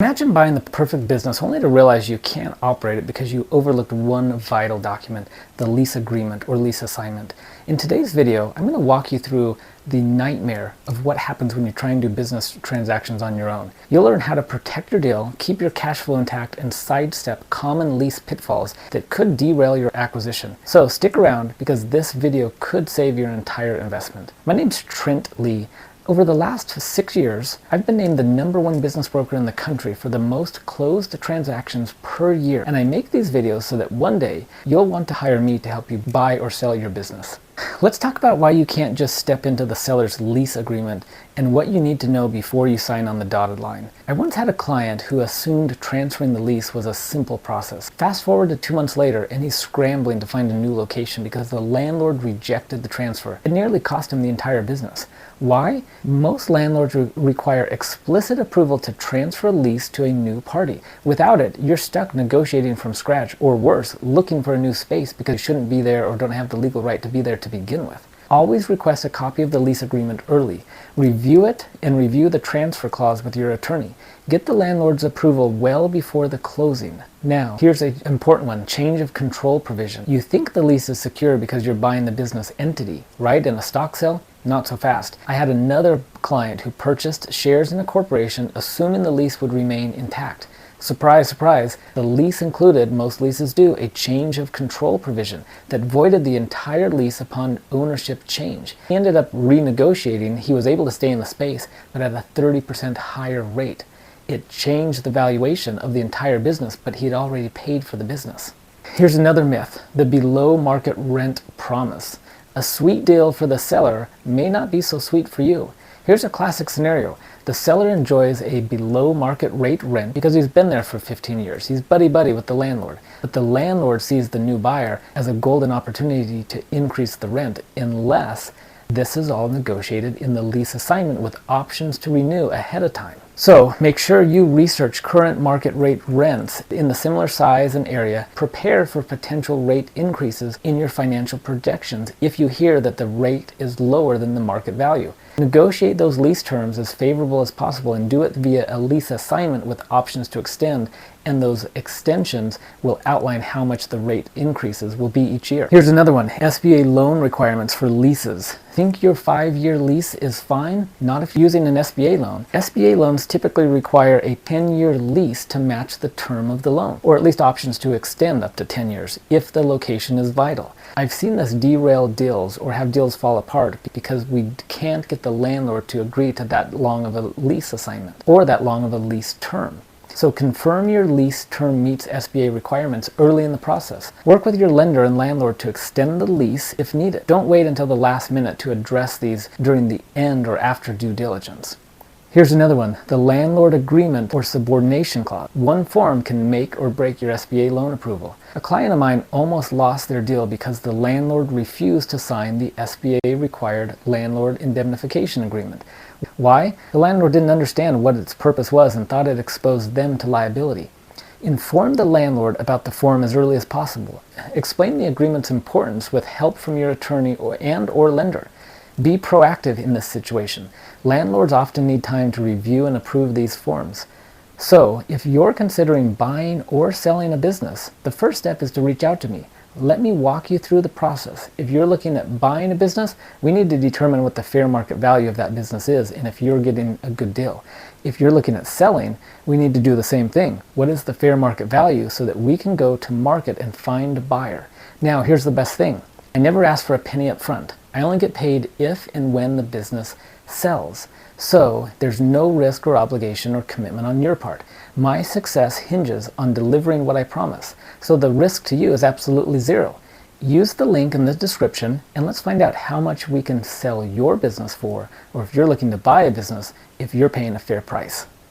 Imagine buying the perfect business only to realize you can't operate it because you overlooked one vital document, the lease agreement or lease assignment. In today's video, I'm going to walk you through the nightmare of what happens when you're trying to do business transactions on your own. You'll learn how to protect your deal, keep your cash flow intact, and sidestep common lease pitfalls that could derail your acquisition. So stick around because this video could save your entire investment. My name's Trent Lee. Over the last 6 years, I've been named the #1 business broker in the country for the most closed transactions per year. And I make these videos so that one day you'll want to hire me to help you buy or sell your business. Let's talk about why you can't just step into the seller's lease agreement and what you need to know before you sign on the dotted line. I once had a client who assumed transferring the lease was a simple process. Fast forward to 2 months later and he's scrambling to find a new location because the landlord rejected the transfer. It nearly cost him the entire business. Why? Most landlords require explicit approval to transfer a lease to a new party. Without it, you're stuck negotiating from scratch, or worse, looking for a new space because you shouldn't be there or don't have the legal right to be there to begin with. Always request a copy of the lease agreement early. Review it and review the transfer clause with your attorney. Get the landlord's approval well before the closing. Now, here's an important one, change of control provision. You think the lease is secure because you're buying the business entity, right? In a stock sale? Not so fast. I had another client who purchased shares in a corporation assuming the lease would remain intact. Surprise, surprise, the lease included, most leases do, a change of control provision that voided the entire lease upon ownership change. He ended up renegotiating. He was able to stay in the space, but at a 30% higher rate. It changed the valuation of the entire business, but he'd already paid for the business. Here's another myth, the below market rent promise. A sweet deal for the seller may not be so sweet for you. Here's a classic scenario. The seller enjoys a below market rate rent because he's been there for 15 years. He's buddy-buddy with the landlord. But the landlord sees the new buyer as a golden opportunity to increase the rent unless this is all negotiated in the lease assignment with options to renew ahead of time. So make sure you research current market rate rents in the similar size and area. Prepare for potential rate increases in your financial projections if you hear that the rate is lower than the market value. Negotiate those lease terms as favorable as possible and do it via a lease assignment with options to extend, and those extensions will outline how much the rate increases will be each year. Here's another one, SBA loan requirements for leases. Think your 5-year lease is fine? Not if you're using an SBA loan. SBA loans typically require a 10-year lease to match the term of the loan, or at least options to extend up to 10 years if the location is vital. I've seen this derail deals or have deals fall apart because we can't get the landlord to agree to that long of a lease assignment or that long of a lease term. So confirm your lease term meets SBA requirements early in the process. Work with your lender and landlord to extend the lease if needed. Don't wait until the last minute to address these during the end or after due diligence. Here's another one, the landlord agreement or subordination clause. One form can make or break your SBA loan approval. A client of mine almost lost their deal because the landlord refused to sign the SBA required landlord indemnification agreement. Why? The landlord didn't understand what its purpose was and thought it exposed them to liability. Inform the landlord about the form as early as possible. Explain the agreement's importance with help from your attorney or lender. Be proactive in this situation. Landlords often need time to review and approve these forms. So, if you're considering buying or selling a business, the first step is to reach out to me. Let me walk you through the process. If you're looking at buying a business, we need to determine what the fair market value of that business is and if you're getting a good deal. If you're looking at selling, we need to do the same thing. What is the fair market value so that we can go to market and find a buyer? Now, here's the best thing. I never ask for a penny up front. I only get paid if and when the business sells. So there's no risk or obligation or commitment on your part. My success hinges on delivering what I promise. So the risk to you is absolutely zero. Use the link in the description and let's find out how much we can sell your business for, or if you're looking to buy a business, if you're paying a fair price.